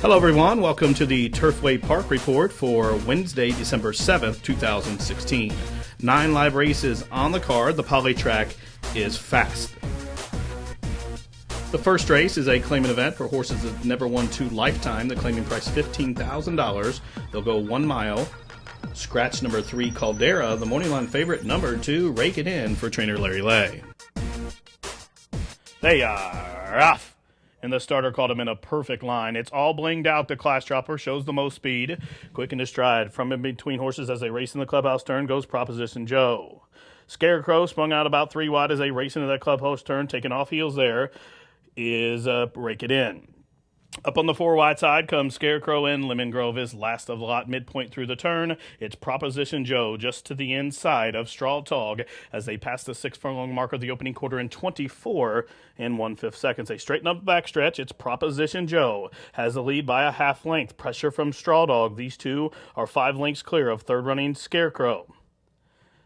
Hello everyone, welcome to the Turfway Park Report for Wednesday, December 7th, 2016. 9 live races on the card. The poly track is fast. The first race is a claiming event for horses that never won 2 lifetime. The claiming price $15,000. They'll go 1 mile. Scratch number 3, Caldera. The morning line favorite, number 2, Rakeitin for trainer Larry Lay. They are off. And the starter called him in a perfect line. It's all blinged out. The class dropper shows the most speed. Quick in his stride. From in between horses as they race in the clubhouse turn goes Proposition Joe. Scarecrow sprung out about 3 wide as they race into that clubhouse turn. Taking off heels there is Rakeitin. Up on the 4 wide side comes Scarecrow in. Lemon Grove is last of the lot, midpoint through the turn. It's Proposition Joe just to the inside of Straw Tog as they pass the 6 furlong mark of the opening quarter in 24 and 1/5 seconds. They straighten up the backstretch. It's Proposition Joe has the lead by a half length. Pressure from Straw Dog. These two are 5 lengths clear of third running Scarecrow.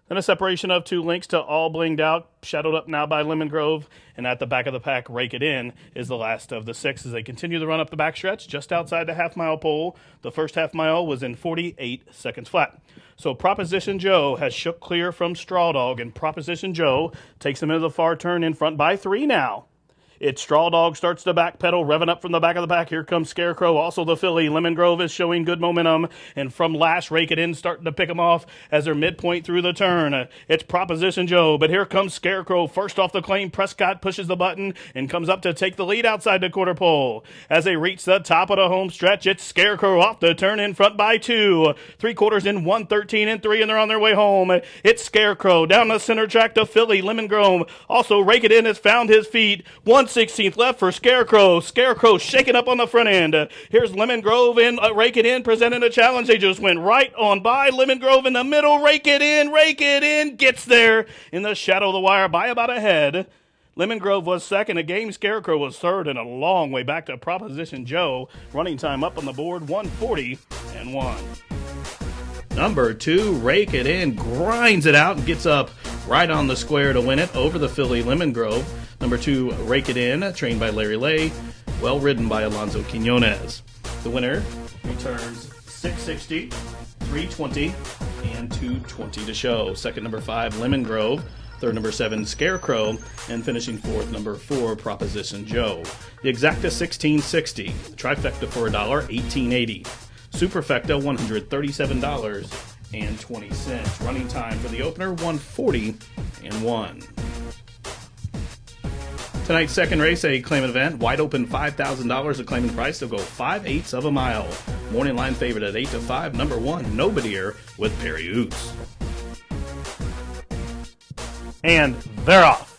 Then a separation of 2 lengths to all blinged out, shadowed up now by Lemon Grove, and at the back of the pack, Rakeitin is the last of the 6 as they continue to run up the backstretch just outside the half-mile pole. The first half-mile was in 48 seconds flat. So Proposition Joe has shook clear from Straw Dog, and Proposition Joe takes him into the far turn in front by 3 now. It's Straw Dog starts to backpedal, revving up from the back of the pack. Here comes Scarecrow, also the filly. Lemon Grove is showing good momentum, and from last, Rakeitin starting to pick them off as they're midpoint through the turn. It's Proposition Joe, but here comes Scarecrow. First off the claim, Prescott pushes the button and comes up to take the lead outside the quarter pole. As they reach the top of the home stretch, it's Scarecrow off the turn in front by 2. 3/4 in 1:13 and 3, and they're on their way home. It's Scarecrow down the center track to filly. Lemon Grove, also Rakeitin has found his feet. 1/16 left for Scarecrow. Scarecrow shaking up on the front end. Here's Lemon Grove and Rakeitin presenting a challenge. They just went right on by. Lemon Grove in the middle. Rakeitin gets there in the shadow of the wire by about a head. Lemon Grove was second. A game Scarecrow was third, and a long way back to Proposition Joe. Running time up on the board, 1:40 and 1. Number 2, Rakeitin grinds it out and gets up right on the square to win it over the filly Lemon Grove. Number 2, Rakeitin, trained by Larry Lay, well ridden by Alonso Quinones. The winner returns 660, 320, and 220 to show. Second, number 5, Lemon Grove. Third, number 7, Scarecrow. And finishing fourth, number 4, Proposition Joe. The EXACTA, $16.60. The TRIFECTA for $1, $18.80. SUPERFECTA, $137.20. Running time for the opener, 1:40 and 1. Tonight's second race, a claimant event, wide open $5,000. The claimant price, they'll go 5/8 of a mile. Morning line favorite at 8 to 5, number 1, Nobadeer with Perry Oots. And they're off.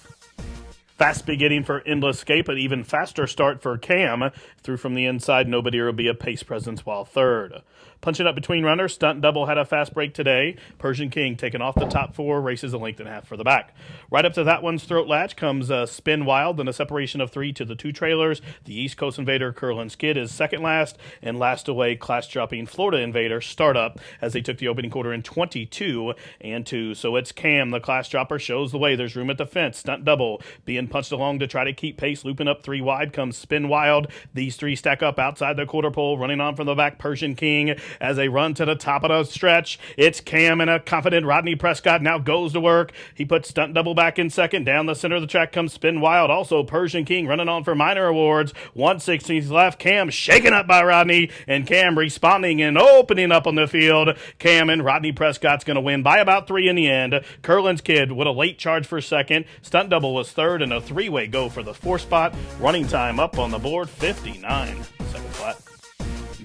Fast beginning for Endless Escape, an even faster start for Cam. Through from the inside, Nobadeer will be a pace presence while third. Punching up between runners, Stunt Double had a fast break today. Persian King taking off the top 4, races a length and a half for the back. Right up to that one's throat latch comes Spin Wild, then a separation of 3 to the 2 trailers. The East Coast Invader, Curlin's Kid, is second last, and last away, class-dropping Florida Invader, Startup, as they took the opening quarter in 22 and 2. So it's Cam, the class dropper, shows the way. There's room at the fence. Stunt Double being punched along to try to keep pace. Looping up 3 wide comes Spin Wild. These 3 stack up outside the quarter pole. Running on from the back, Persian King, as they run to the top of the stretch. It's Cam, and a confident Rodney Prescott now goes to work. He puts Stunt Double back in second. Down the center of the track comes Spin Wild. Also Persian King running on for minor awards. 1/16 left. Cam shaken up by Rodney, and Cam responding and opening up on the field. Cam and Rodney Prescott's going to win by about 3 in the end. Curlin's Kid with a late charge for second. Stunt Double was third, and a 3-way go for the 4th spot. Running time up on the board, 59 seconds flat.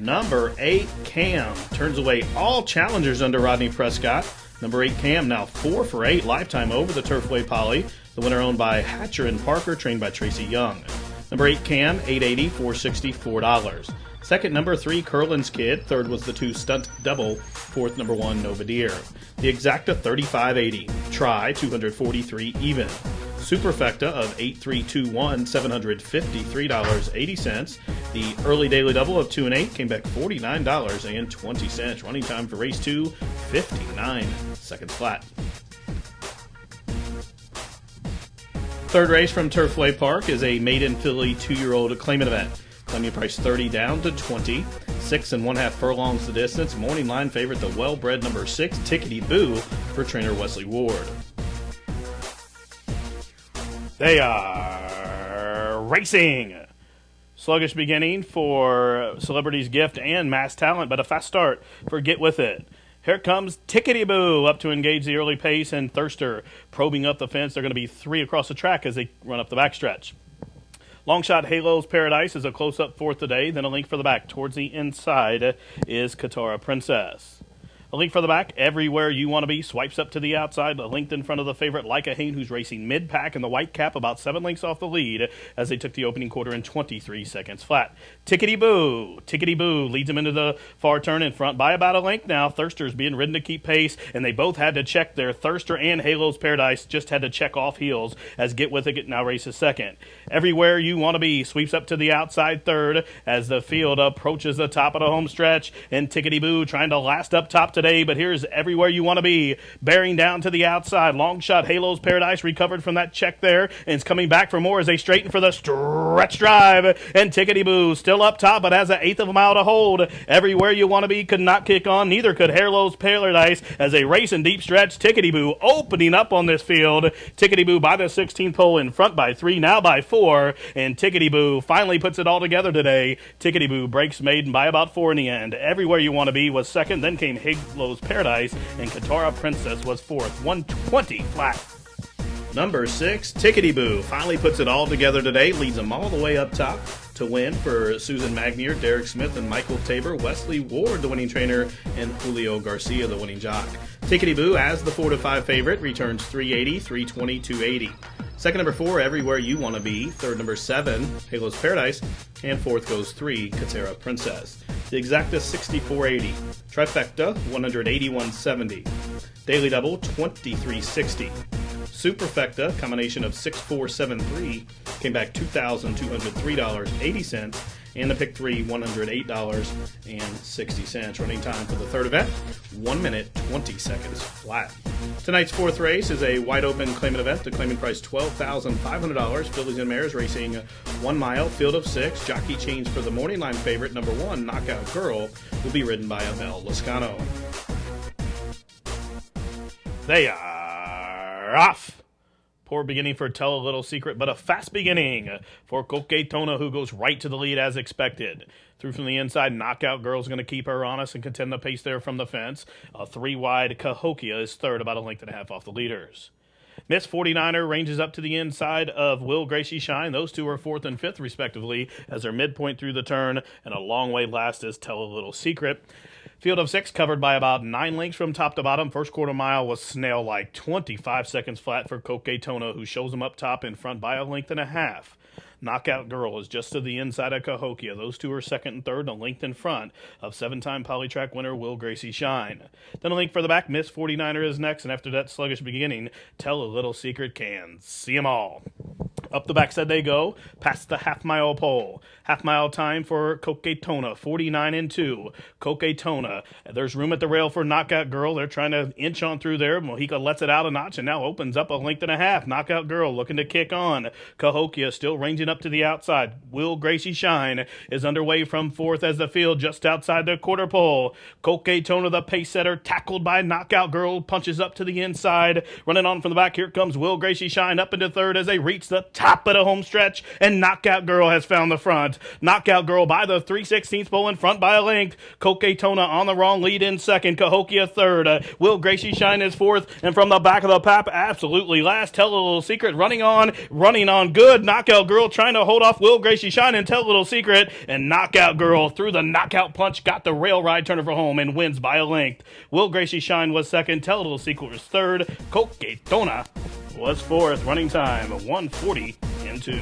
Number 8, Cam, turns away all challengers under Rodney Prescott. Number 8, Cam, now 4 for 8, lifetime over the Turfway Poly. The winner owned by Hatcher and Parker, trained by Tracy Young. Number 8, Cam, $8.80, $4.60, $4. Second, number 3, Curlin's Kid. Third was the 2, Stunt Double. Fourth, number 1, Nobadeer. The EXACTA, $35.80. Try, $243 even. SUPERFECTA of 8321, $753.80. The early daily double of 2 and 8 came back $49.20. Running time for race 2, 59 seconds flat. Third race from Turfway Park is a maiden filly 2-year-old claimant event. Claiming price 30 down to 20. 6 1/2 furlongs the distance. Morning line favorite, the well-bred number 6, Tickety Boo, for trainer Wesley Ward. They are racing. Sluggish beginning for Celebrity's Gift and Mass Talent, but a fast start for Getwithit. Here comes Tickety Boo up to engage the early pace, and Thirster probing up the fence. They're going to be 3 across the track as they run up the backstretch. Long shot Halo's Paradise is a close-up fourth today, then a link for the back. Towards the inside is Katara Princess. A link for the back, Everywhere You Want to Be, swipes up to the outside, but linked in front of the favorite, like a Haint, who's racing mid-pack in the white cap, about 7 lengths off the lead as they took the opening quarter in 23 seconds flat. Tickety Boo leads him into the far turn in front by about a length now. Thirster's being ridden to keep pace, and they both had to check there. Thirster and Halo's Paradise just had to check off heels as Getwithit now races second. Everywhere You Want to Be sweeps up to the outside third as the field approaches the top of the home stretch, and Tickety Boo trying to last up top today, but here's Everywhere You Want to Be bearing down to the outside. Long shot Halo's Paradise recovered from that check there and is coming back for more as they straighten for the stretch drive, and Tickety Boo still up top but has an eighth of a mile to hold. Everywhere You Want to Be could not kick on, neither could Halo's Paradise as they race in deep stretch. Tickety Boo opening up on this field. Tickety Boo by the 16th pole, in front by 3, now by 4, and Tickety Boo finally puts it all together today. Tickety Boo breaks Maiden by about 4 in the end. Everywhere You Want to Be was second, then came Halo's Paradise, and Katara Princess was fourth. 120 flat. Number 6, Tickety Boo, finally puts it all together today, leads them all the way up top to win for Susan Magnier, Derek Smith, and Michael Tabor. Wesley Ward, the winning trainer, and Julio Garcia, the winning jock. Tickety Boo, as the 4-5 favorite, returns 380, 320, 280. Second, number 4, Everywhere You Want to Be. Third, number 7, Halo's Paradise. And fourth goes 3, Katara Princess. The EXACTA, 64.80. Trifecta, 181.70. Daily Double, 23.60. Superfecta, combination of 6-4-7-3, came back $2,203.80. And the pick 3, $108.60. Running time for the third event, 1 minute, 20 seconds flat. Tonight's fourth race is a wide open claimant event. The claimant price $12,500. Fillies and mares racing 1 mile, field of 6. Jockey change for the morning line favorite, number 1, Knockout Girl, will be ridden by Abel Lascano. They are off. Poor beginning for Tellalittlesecret, but a fast beginning for Coquetona, who goes right to the lead as expected. Through from the inside, Knockout Girl's going to keep her honest and contend the pace there from the fence. A 3-wide Cahokia is third, about a length and a half off the leaders. Miss 49er ranges up to the inside of Will Gracie Shine. Those two are 4th and 5th, respectively, as they're midpoint through the turn, and a long way last is Tellalittlesecret. Field of 6 covered by about 9 lengths from top to bottom. First quarter mile was snail-like, 25 seconds flat for Coquetona, who shows them up top in front by a length and a half. Knockout Girl is just to the inside of Cahokia. Those two are second and third, and a length in front of 7-time Polytrack winner Will Gracie Shine. Then a link for the back. Miss 49er is next, and after that sluggish beginning, Tellalittlesecret can see them all. Up the backside they go, past the half-mile pole. Half-mile time for Coquetona, 49-2. Coquetona, there's room at the rail for Knockout Girl. They're trying to inch on through there. Mojica lets it out a notch and now opens up a length and a half. Knockout Girl looking to kick on. Cahokia still ranging up to the outside. Will Gracie Shine is underway from 4th as the field just outside the quarter pole. Coquetona, the pace setter, tackled by Knockout Girl, punches up to the inside. Running on from the back, here comes Will Gracie Shine up into 3rd as they reach the top of the home stretch, and Knockout Girl has found the front. Knockout Girl by the 3/16 pole in front by a length. Coquetona on the wrong lead in 2nd. Cahokia 3rd. Will Gracie Shine is 4th, and from the back of the pack, absolutely last. Tellalittlesecret running on good. Knockout Girl trying to hold off Will Gracie Shine and Tellalittlesecret, and Knockout Girl through the knockout punch got the rail ride turner for home and wins by a length. Will Gracie Shine was 2nd. Tellalittlesecret was 3rd. Coquetona was 4th. Running time 1:40-2.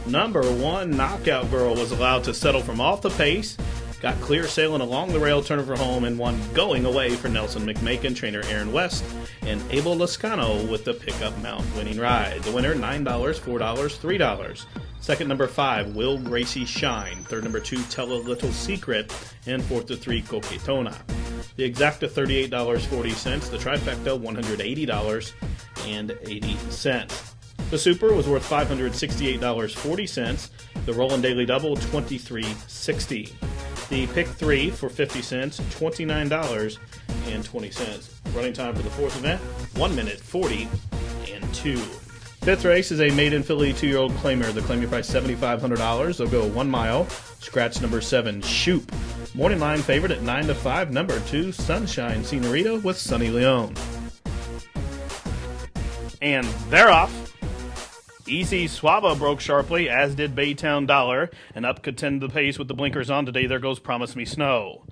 Number 1, Knockout Girl, was allowed to settle from off the pace, got clear sailing along the rail turner for home, and won going away for Nelson McMakin, trainer Aaron West, and Abel Lascano with the pickup mount winning ride. The winner, $9, $4, $3. Second, number 5, Will Gracie Shine. Third, number 2, Tellalittlesecret. And 4th to 3, Coquetona. The EXACTA, $38.40. The Trifecta, $180.80. The Super was worth $568.40. The Rollin' Daily Double, $23.60. The Pick 3 for 50 cents, $29.20. Running time for the fourth event, 1 minute 40.2. Fifth race is a maiden filly 2-year-old claimer. The claiming price $7,500. They'll go 1 mile. Scratch number 7, Shoop. Morning line favorite at 9 to 5. Number 2, Sunshine Senorita with Sunny Leone. And they're off. Easy Swava broke sharply, as did Baytown Dollar, and up contend the pace with the blinkers on today. There goes Promise Me Snow.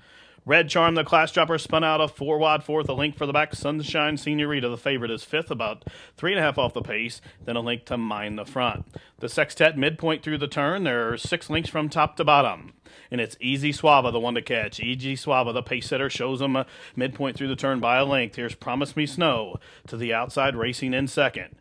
Red Charm, the class dropper, spun out a 4-wide fourth, a link for the back. Sunshine Senorita, the favorite, is fifth, about 3.5 off the pace, then a link to Mine the front. The sextet midpoint through the turn, there are 6 links from top to bottom. And it's Easy Swava, the one to catch. Easy Swava, the pace setter, shows him midpoint through the turn by a length. Here's Promise Me Snow to the outside, racing in second.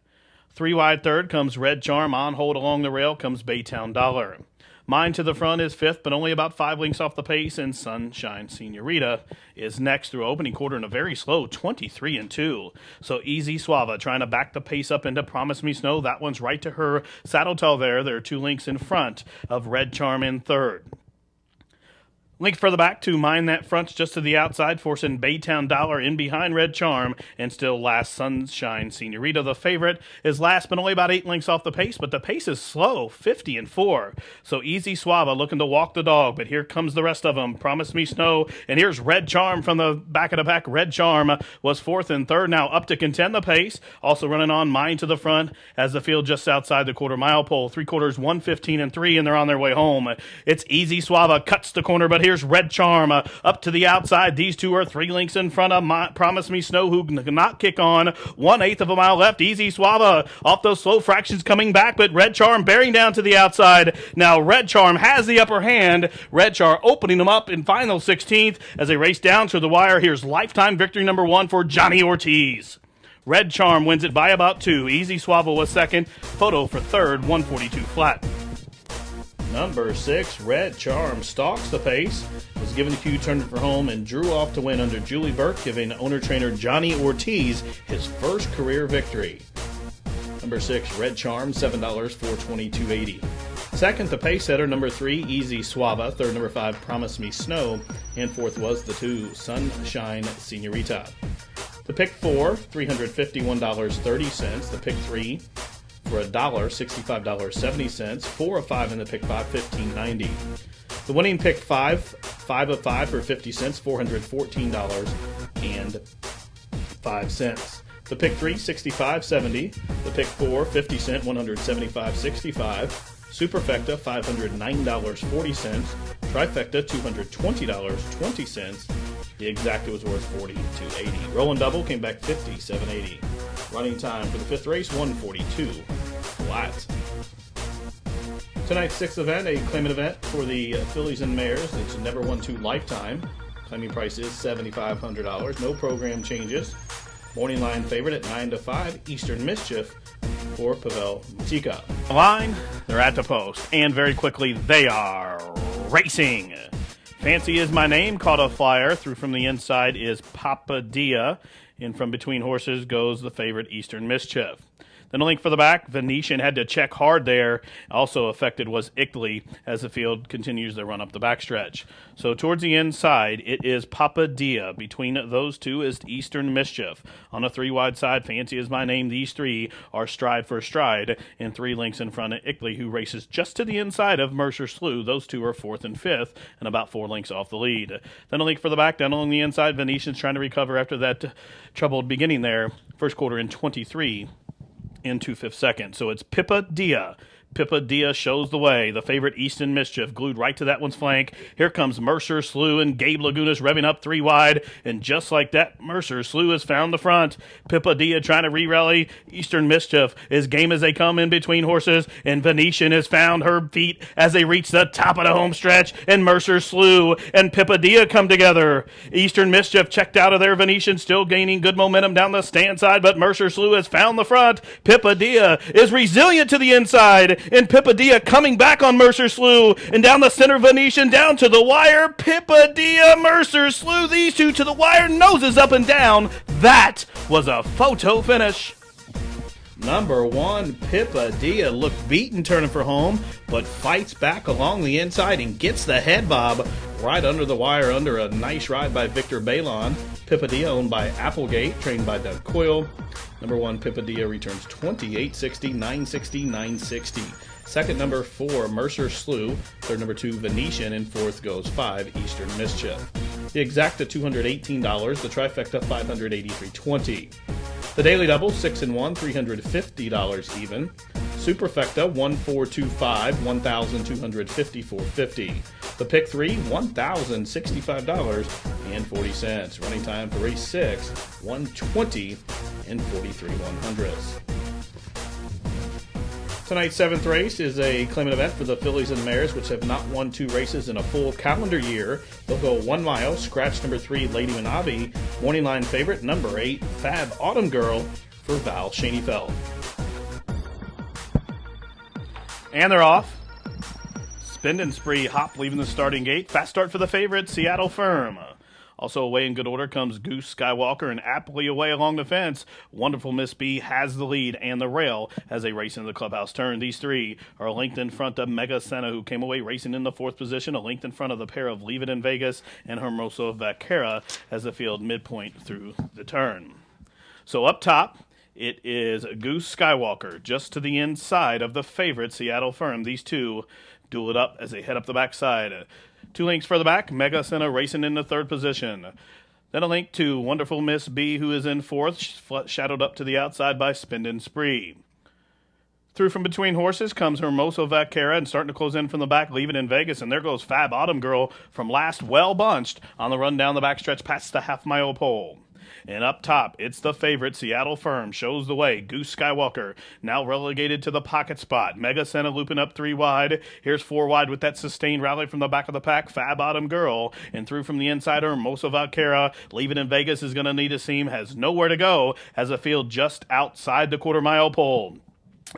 3 wide third comes Red Charm. On hold along the rail comes Baytown Dollar. Mine to the front is fifth, but only about 5 lengths off the pace, and Sunshine Senorita is next through opening quarter in a very slow 23-2. So Easy Swava trying to back the pace up into Promise Me Snow. That one's right to her saddle tail there. There are 2 lengths in front of Red Charm in third. Link for the back to Mine That Front just to the outside, forcing Baytown Dollar in behind Red Charm, and still last Sunshine Senorita. The favorite is last, but only about 8 lengths off the pace, but the pace is slow, 50-4. So Easy Swava looking to walk the dog, but here comes the rest of them. Promise Me Snow, and here's Red Charm from the back of the pack. Red Charm was fourth and third, now up to contend the pace. Also running on Mine to the front as the field just outside the quarter-mile pole. 3/4, 1:15-3, and they're on their way home. It's Easy Swava, cuts the corner, but here's Red Charm up to the outside. These two are 3 lengths in front of Promise Me Snow, who cannot kick on. 1/8 of a mile left. Easy Swava off those slow fractions coming back, but Red Charm bearing down to the outside. Now Red Charm has the upper hand. Red Charm opening them up in final 16th as they race down to the wire. Here's lifetime victory number 1 for Johnny Ortiz. Red Charm wins it by about 2. Easy Swava was second. Photo for third, 142 flat. Number 6, Red Charm, stalks the pace, was given the cue, turned it for home, and drew off to win under Julie Burke, giving owner-trainer Johnny Ortiz his first career victory. Number 6, Red Charm, $7, $422.80. Second, the pace setter, number 3, Easy Swava. Third, number 5, Promise Me Snow. And fourth was the 2, Sunshine Senorita. The pick 4, $351.30. The pick 3, for $1, $65.70. 4 of 5 in the pick 5, $15.90. The winning pick 5, 5 of 5 for 50 cents, $414.05. The pick 3, $65.70. The pick 4, 50 cent, $175.65. Superfecta, $509.40. Trifecta, $220.20. The EXACTA was worth $42.80. Rolling double came back $57.80. Running time for the fifth race, 1:42 flat. Tonight's sixth event, a claimant event for the fillies and mares. It's never won 2 lifetime. Claiming price is $7,500. No program changes. Morning line favorite at 9 to 5. Eastern Mischief for Pavel Mutika. Line, they're at the post. And very quickly, they are racing. Fancy Is My Name, caught a flyer. Through from the inside is Papadia. And from between horses goes the favorite Eastern Mischief. Then a link for the back, Venetian had to check hard there. Also affected was Ickley as the field continues their run up the backstretch. So towards the inside, it is Papadia. Between those two is Eastern Mischief. On a 3-wide side, Fancy Is My Name. These 3 are stride for stride, and 3 lengths in front of Ickley, who races just to the inside of Mercer Slough. Those 2 are 4th and 5th, and about 4 lengths off the lead. Then a link for the back, down along the inside, Venetian's trying to recover after that troubled beginning there. First quarter in 23 and 2/5 seconds. So it's Pippa Dia. Pippa Dia shows the way. The favorite Eastern Mischief glued right to that one's flank. Here comes Mercer Slough and Gabe Lagunas revving up 3 wide. And just like that, Mercer Slough has found the front. Pippa Dia trying to re-rally. Eastern Mischief is game as they come in between horses. And Venetian has found her feet as they reach the top of the home stretch. And Mercer Slough and Pippa Dia come together. Eastern Mischief checked out of there. Venetian still gaining good momentum down the stand side. But Mercer Slough has found the front. Pippa Dia is resilient to the inside. And Pippa Dia coming back on Mercer Slough. And down the center, Venetian down to the wire. Pippa Dia, Mercer Slough, these 2 to the wire. Noses up and down. That was a photo finish. Number 1, Pippadilla looked beaten turning for home, but fights back along the inside and gets the head bob right under the wire under a nice ride by Victor Balon. Pippadilla owned by Applegate, trained by Doug Coyle. Number 1, Pippadilla returns 2860, 960, 960. Second, number 4, Mercer Slew. Third, number 2, Venetian. And fourth goes 5, Eastern Mischief. The Exacta, $218. The Trifecta, $583.20. The Daily Double, 6 and 1, $350 even. Superfecta, 1425, $1,254.50. The Pick 3, $1,065.40. Running time for race 6, 120 and 43/100ths. Tonight's 7th race is a claimant event for the fillies and mares, which have not won 2 races in a full calendar year. They'll go 1 mile. Scratch number 3, Lady Manabi. Morning line favorite, number 8, Fab Autumn Girl for Val Schoenfeld. And they're off. Spin and Spree Hop leaving the starting gate. Fast start for the favorite, Seattle Firm. Also away in good order comes Goose Skywalker, and aptly away along the fence, Wonderful Miss B has the lead and the rail as they race into the clubhouse turn. These 3 are linked in front of Mega Senna, who came away racing in the 4th position, a length in front of the pair of Leave It in Vegas and Hermoso Vaquera as the field midpoint through the turn. So up top, it is Goose Skywalker, just to the inside of the favorite Seattle Firm. These 2 duel it up as they head up the backside. 2 lengths further back, Mega Senna racing in the 3rd position. Then a link to Wonderful Miss B, who is in 4th, shadowed up to the outside by Spin and Spree. Through from between horses comes Hermoso Vaquera, and starting to close in from the back, Leave It in Vegas, and there goes Fab Autumn Girl from last, well bunched on the run down the backstretch past the half-mile pole. And up top, it's the favorite, Seattle Firm, shows the way. Goose Skywalker now relegated to the pocket spot. Mega Senna looping up 3 wide. Here's 4 wide with that sustained rally from the back of the pack. Fab Autumn Girl. And through from the inside, Hermoso Vaquera. Leave It in Vegas is going to need a seam. Has nowhere to go. Has a field just outside the quarter-mile pole.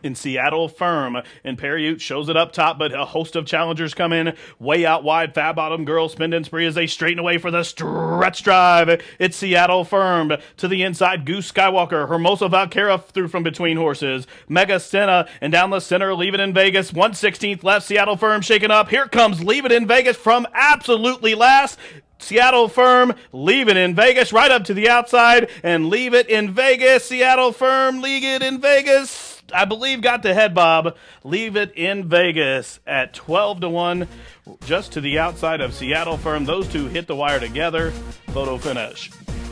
In Seattle Firm, and Perriute shows it up top, but a host of challengers come in way out wide. Fab Autumn Girl, Spin and Spree as they straighten away for the stretch drive. It's Seattle Firm to the inside. Goose Skywalker, Hermoso Vaquera through from between horses. Mega Senna, and down the center, Leave It in Vegas. 1/16 left, Seattle Firm shaken up. Here comes Leave It in Vegas from absolutely last. Seattle Firm, Leave It in Vegas, right up to the outside, and Leave It in Vegas. Seattle Firm, Leave It in Vegas, I believe got the head bob. Leave It in Vegas at 12-1, just to the outside of Seattle Firm. Those 2 hit the wire together. Photo finish.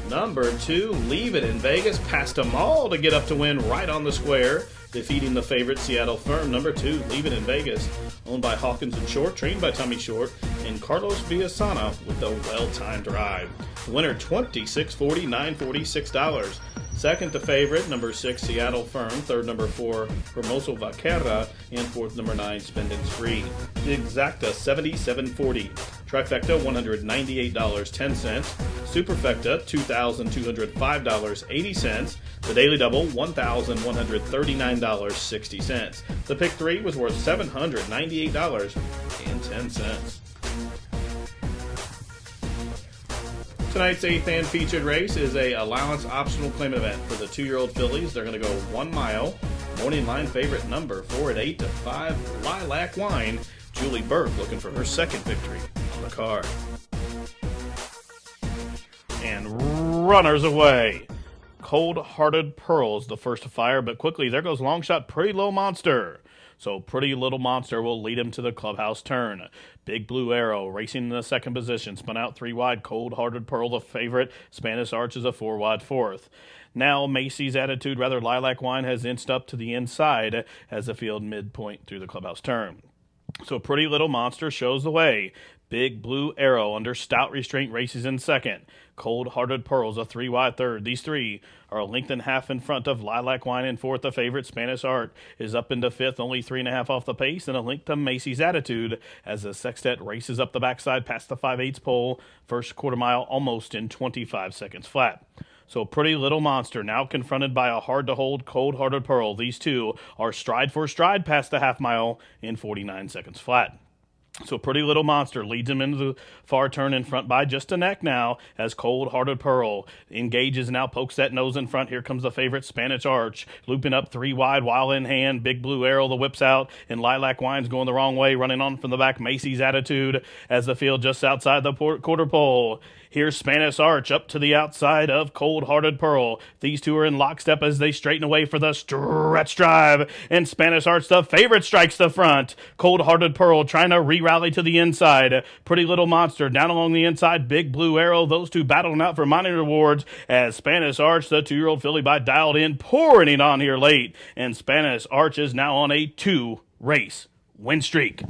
Number 2, Leave It in Vegas, passed them all to get up to win right on the square, defeating the favorite Seattle Firm. Number 2, Leave It in Vegas, owned by Hawkins and Short, trained by Tommy Short, and Carlos Villasana with a well-timed ride. The winner, $26.40, $946. Second, the favorite, number 6, Seattle Firm. Third, number 4, Hermoso Vaquera. And fourth, number 9, Spin and Spree. The Exacta, $77.40. Trifecta, $198.10. Superfecta, $2,205.80. The Daily Double, $1,139.60. The Pick 3 was worth $798.10. Tonight's 8th and featured race is a allowance optional claim event for the 2-year-old fillies. They're going to go 1 mile. Morning line favorite, number 4 at 8 to 5, Lilac Wine. Julie Burke looking for her 2nd victory on the card. And runners away. Cold-Hearted Pearls, the first to fire, but quickly there goes long shot Pretty Little Monster. So Pretty Little Monster will lead him to the clubhouse turn. Big Blue Arrow racing in the 2nd position. Spun out 3 wide. Cold-Hearted Pearl, the favorite. Spanish Arch is a 4 wide 4th. Now Macy's Attitude, rather Lilac Wine, has inched up to the inside as the field midpoint through the clubhouse turn. So Pretty Little Monster shows the way. Big Blue Arrow under stout restraint races in 2nd. Cold-Hearted Pearls, a 3 wide 3rd. These 3 are a length and a half in front of Lilac Wine in 4th. The favorite, Spanish Art, is up into 5th, only 3.5 off the pace, and a length to Macy's Attitude as the sextet races up the backside past the 5/8 pole. First quarter mile almost in 25 seconds flat. So Pretty Little Monster now confronted by a hard-to-hold Cold-Hearted Pearl. These 2 are stride for stride past the half mile in 49 seconds flat. So Pretty Little Monster leads him into the far turn in front by just a neck now as Cold Hearted Pearl engages now, pokes that nose in front. Here comes the favorite Spanish Arch, looping up 3 wide while in hand. Big Blue Arrow, the whips out, and Lilac Wine's going the wrong way, running on from the back. Macy's Attitude as the field just outside the quarter pole. Here's Spanish Arch up to the outside of Cold Hearted Pearl. These two are in lockstep as they straighten away for the stretch drive. And Spanish Arch, the favorite, strikes the front. Cold Hearted Pearl trying to re-rally to the inside. Pretty Little Monster down along the inside. Big Blue Arrow. Those two battling out for money rewards as Spanish Arch, the 2-year-old filly by Dialed In, pouring it on here late. And Spanish Arch is now on a 2-race win streak.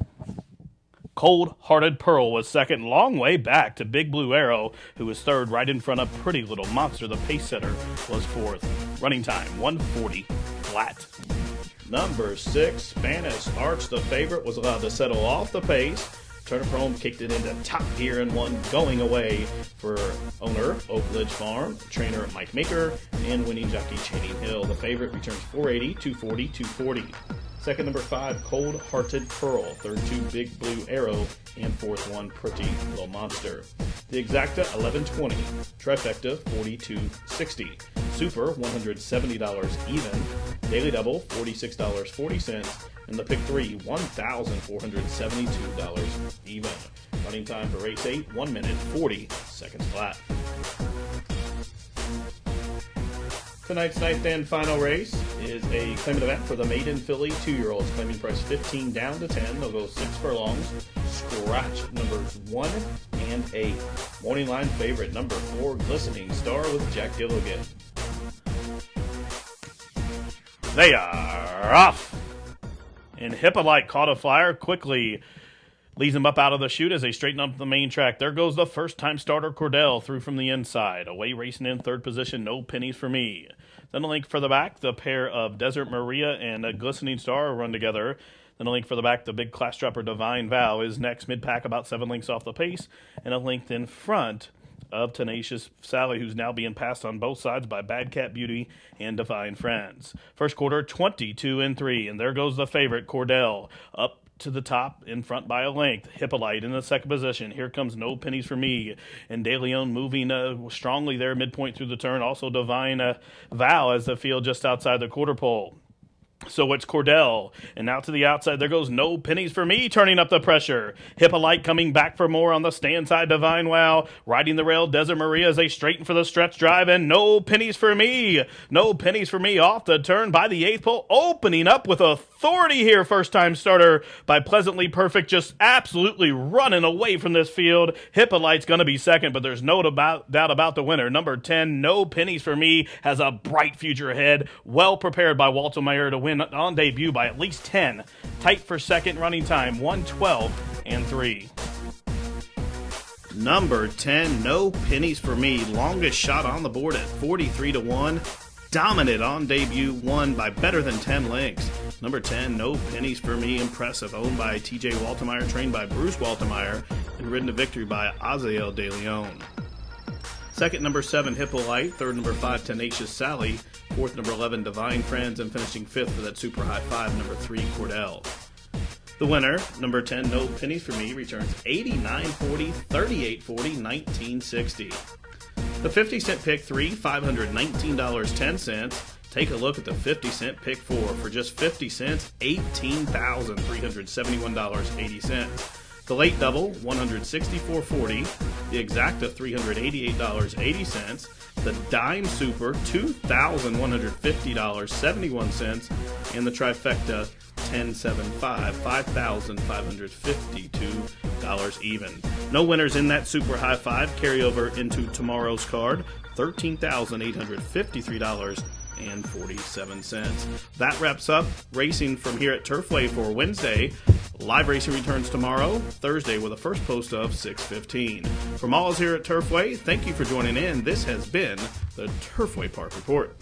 Cold Hearted Pearl was second, long way back to Big Blue Arrow, who was third right in front of Pretty Little Monster. The pace setter was fourth. Running time, 1:40 flat. Number 6, Spanish Arch, the favorite, was allowed to settle off the pace. Turner Chrome kicked it into top gear and one going away for owner Oak Ridge Farm, trainer Mike Maker, and winning jockey Channing Hill. The favorite returns 480, 240, 240. Second, number 5, Cold Hearted Pearl. Third, 2, Big Blue Arrow. And fourth, 1, Pretty Little Monster. The Exacta, $11.20. Trifecta, $42.60. Super, $170 even. Daily Double, $46.40. And the Pick 3, $1,472 even. Running time for race 8, 1 minute, 40 seconds flat. Tonight's ninth and final race is a claimant event for the maiden filly 2-year-olds. Claiming price 15 down to 10. They'll go 6 furlongs. Scratch numbers 1 and 8. Morning line favorite number 4, Glistening Star with Jack Gilligan. They are off. And Hippolyte caught a flyer quickly. Leads him up out of the chute as they straighten up the main track. There goes the first-time starter Cordell through from the inside. Away racing in third position, No Pennies for Me. Then a link for the back, the pair of Desert Maria and a Glistening Star run together. Then a link for the back, the big class dropper Divine Vow is next, mid-pack about 7 lengths off the pace. And a length in front of Tenacious Sally, who's now being passed on both sides by Bad Cat Beauty and Divine Friends. First quarter, 22-3, and there goes the favorite, Cordell, up to the top in front by a length. Hippolyte in the second position. Here comes No Pennies for Me. And De Leon moving strongly there midpoint through the turn. Also Divine Vow as the field just outside the quarter pole. So it's Cordell, and out to the outside, there goes No Pennies for Me, turning up the pressure. Hippolyte coming back for more on the stand side, Divine Wow, riding the rail, Desert Maria as they straighten for the stretch drive, and No Pennies for Me. No Pennies for Me off the turn by the 8th pole, opening up with authority here, first-time starter by Pleasantly Perfect, just absolutely running away from this field. Hippolyte's going to be second, but there's no doubt about the winner. Number 10, No Pennies for Me, has a bright future ahead, well prepared by Walter Meyer to win on debut by at least 10. Tight for second, running time 1:12-3. Number 10, No Pennies for Me, longest shot on the board at 43-1. Dominant on debut, won by better than 10 lengths. Number 10, No Pennies for Me, impressive, owned by TJ Waltermeyer, trained by Bruce Waltermeyer, and ridden to victory by Azael De Leon. Second, number 7, Hippolyte. Third, number 5, Tenacious Sally. Fourth, number 11, Divine Friends. And finishing 5th for that super high 5, number 3, Cordell. The winner, number 10, No Pennies for Me, returns 89.40, 38.40, 19.60. The 50-cent pick 3, $519.10. Take a look at the 50-cent pick 4 for just 50 cents, $18,371.80. The late double, $164.40. The Exacta, $388.80. The dime super, $2,150.71. And the trifecta, $10.75, $5,552 even. No winners in that super high 5. Carry over into tomorrow's card, $13,853.47. That wraps up racing from here at Turfway for Wednesday. Live racing returns tomorrow, Thursday, with a first post of 6:15. From all of us here at Turfway, thank you for joining in. This has been the Turfway Park Report.